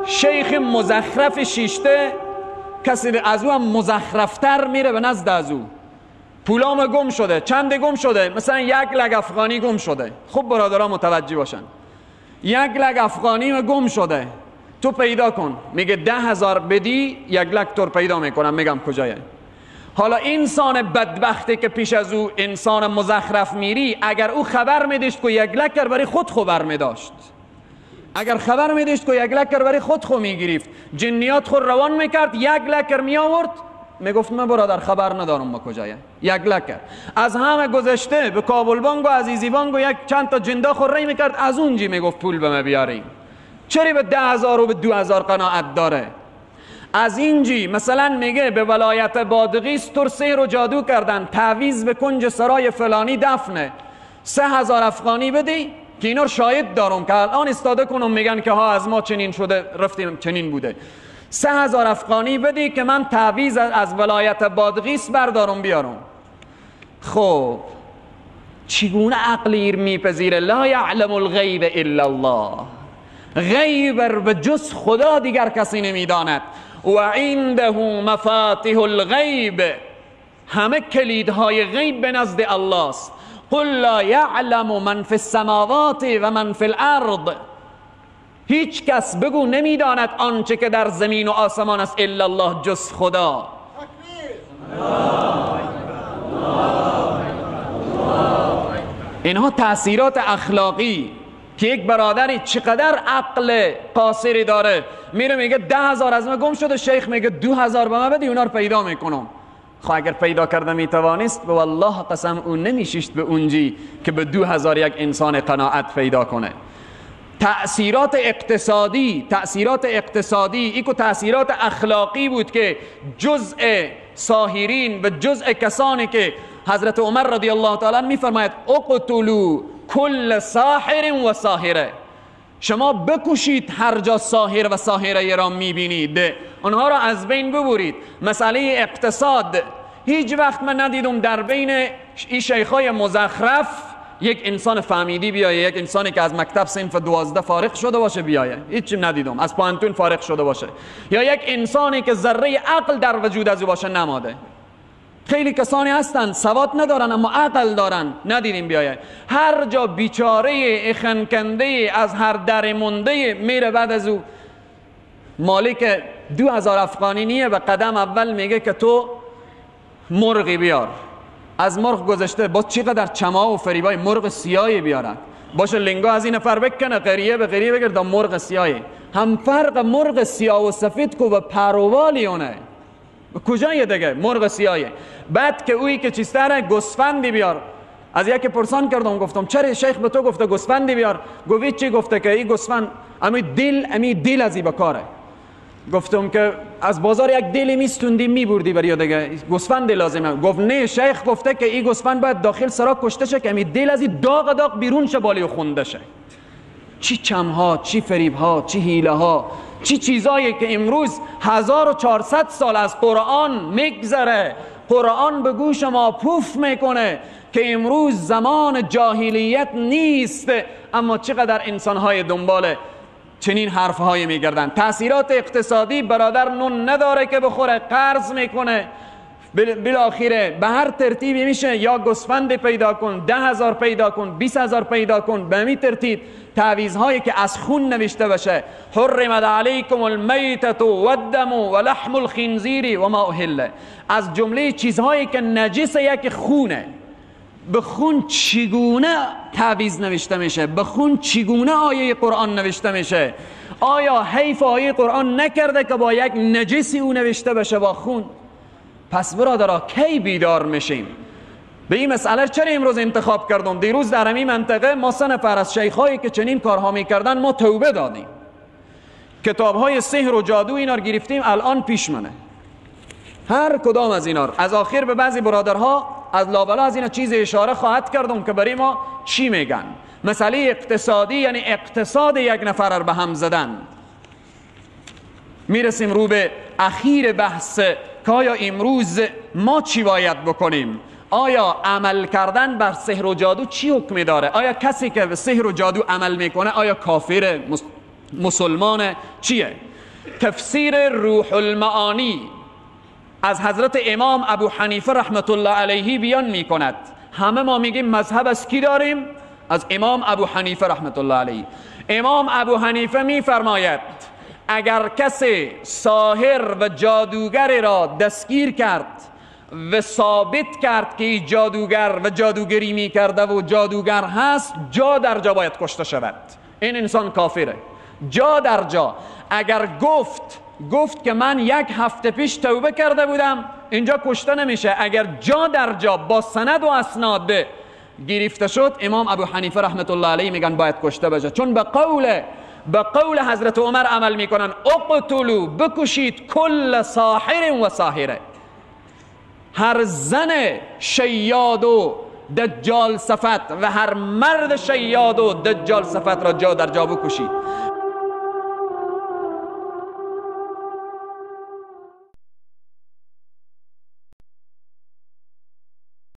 شیخ مزخرف شیشته، کسی از او هم مزخرفتر میره به نزد از او. پولام گم شده، چند گم شده؟ مثلا 1 لک افغانی گم شده. خب برادرها متوجه باشن، 1 لک افغانی گم شده، تو پیدا کن. میگه 10,000 بدی 1 لک تور پیدا میکنم. میگم کجایه؟ حالا انسان بدبختی که پیش از او انسان مزخرف میری، اگر او خبر میداشت که 1 لک برای خود خبر میداشت، اگر خبر میداشت که 1 لک برای خود خو میگرفت، جنیات خود روان میکرد، 1 لک می آورد، میگفت من برادر خبر ندارم ما کجایه. 1 لک از همه گذشته به کابل بانک و عزیزی بانک و یک چند تا جندا خود رای میکرد، از اونجی میگفت پول به ما بیاریم. چرا به 10,000 و به 2,000 قناعت داره؟ از اینجی مثلا میگه به ولایت بادغیس تر سحر و جادو کردن، تعویض به کنج سرای فلانی دفنه، 3,000 افغانی بدی که اینا شاهد دارم که الان استاده کنم، میگن که ها از ما چنین شده رفتیم چنین بوده. 3,000 افغانی بدی که من تعویض از ولایت بادغیس بردارم بیارم. خب چگونه عقلی میپذیره؟ لا یعلم الغیب الا الله، غیب به جز خدا دیگر کسی نمیداند. و عنده مفاتیح الغیب، همه کلیدهای غیب به نزد الله است. قل لا یعلم من فی السماوات و من فی الارض، هیچ کس بگو نمیداند آنچه که در زمین و آسمان است الا الله، جز خدا. اینها تأثیرات اخلاقی که یک برادری چقدر عقل قاصری داره، میره میگه 10,000 از من گم شده، شیخ میگه 2,000 به من بدی اونا رو پیدا میکنم. خب اگر پیدا کرده میتوانست، به والله قسم اون نمیشیشت به اونجی که به 2,000 یک انسان قناعت پیدا کنه. تأثیرات اقتصادی ایکو تأثیرات اخلاقی بود که جزء ساحرین و جزء کسانی که حضرت عمر رضی الله تعالی میفرماید اقتلوا کل ساحر و ساحره، شما بکشید هر جا ساحر و ساحره را میبینید، آنها را از بین ببرید. مسئله اقتصاد، هیچ وقت من ندیدم در بین این شیخای مزخرف یک انسان فهمیدی بیایه، یک انسانی که از مکتب صنف 12 فارغ شده باشه بیایه، هیچ ندیدم. از پانتون فارغ شده باشه، یا یک انسانی که ذره عقل در وجود از او باشه نماده. خیلی کسانی هستن سواد ندارن اما عقل دارن، ندیدیم بیایه. هر جا بیچاره اخنکنده از هر در مونده میره، بعد از او مالک 2,000 افغانی نیه و قدم اول میگه که تو مرغی بیار. از مرغ گذشته با چقدر چما و فریبای مرغ سیاهی بیارن، باشه لنگا از این نفر بکنه قریه به قریه بگرد مرغ سیاهی. هم فرق مرغ سیاه و سفید کو به پرووالی اونه کجای دیگه مرغ سیاهی. بعد که اویی که چیستره گوسفندی بیار. از یکی پرسان کردم گفتم چرا شیخ به تو گفته گوسفندی بیار؟ گفت چی؟ گفته که این گوسفند امی دل از این بکاره. گفتم که از بازار یک دلی میستوندی میبردی برای دیگه گوسفند لازمه. گفت نه، شیخ گفته که این گوسفند باید داخل سرا کشته شه که امی دل از این داغ بیرون شه بالی و خونده شه. چی چمها، چی فریبها، چی حیله ها، چی چیزایی که امروز 1400 سال از قرآن میگذره، قرآن به گوش ما پوف میکنه که امروز زمان جاهلیت نیست، اما چقدر انسانهای دنبال چنین حرفهای میگردن. تأثیرات اقتصادی، برادر نون نداره که بخوره، قرض میکنه، بالاخره به هر ترتیبی میشه یا گوسفند پیدا کن، 10,000 پیدا کن، 20,000 پیدا کن، به همین ترتیب تعویض‌هایی که از خون نوشته باشه، حرمت علیکم المیتة والدم ولحم الخنزیر و ما اهل، از جمله چیزهایی که نجس یک خونه. به خون چگونه تعویض نوشته میشه؟ به خون چگونه آیه قرآن نوشته میشه؟ آیا حیف آیه قرآن نکرده که با یک نجسی او نوشته بشه با خون؟ پس برادرها کی بیدار میشیم؟ به این مسئله چرا امروز انتخاب کردم؟ دیروز در همین منطقه ما 3 نفر از شیخایی که چنین کارها میکردن ما توبه دادیم، کتابهای سحر و جادو اینا رو گرفتیم، الان پیش منه هر کدام از اینا رو. از آخر به بعضی برادرها از لابلا از اینا چیز اشاره خواهد کردم که برای ما چی میگن. مسئله اقتصادی یعنی اقتصاد یک نفر رو به هم زدن. میرسیم رو به اخیر بحث که آیا امروز ما چی باید بکنیم؟ آیا عمل کردن بر سحر و جادو چی حکمی داره؟ آیا کسی که به سحر و جادو عمل میکنه آیا کافر، مسلمان چیه؟ تفسیر روح المعانی از حضرت امام ابو حنیفه رحمت الله علیه بیان می کند. همه ما میگیم مذهب از کی داریم؟ از امام ابو حنیفه رحمت الله علیه. امام ابو حنیفه می فرماید اگر کسی ساحر و جادوگر را دستگیر کرد و ثابت کرد که جادوگر و جادوگری می کرده و جادوگر هست، جا در جا باید کشته شود. این انسان کافره. جا در جا. اگر گفت که من 1 هفته پیش توبه کرده بودم، اینجا کشته نمیشه. اگر جا در جا با سند و اسناد گرفته شد، امام ابو حنیفه رحمت الله علیه میگن باید کشته بشه، چون به قول حضرت عمر عمل میکنن. اقتلوا، بکشید کل ساحر و ساحره، هر زن شیاد و دجال صفت و هر مرد شیاد و دجال صفت را جا در جا بکشید.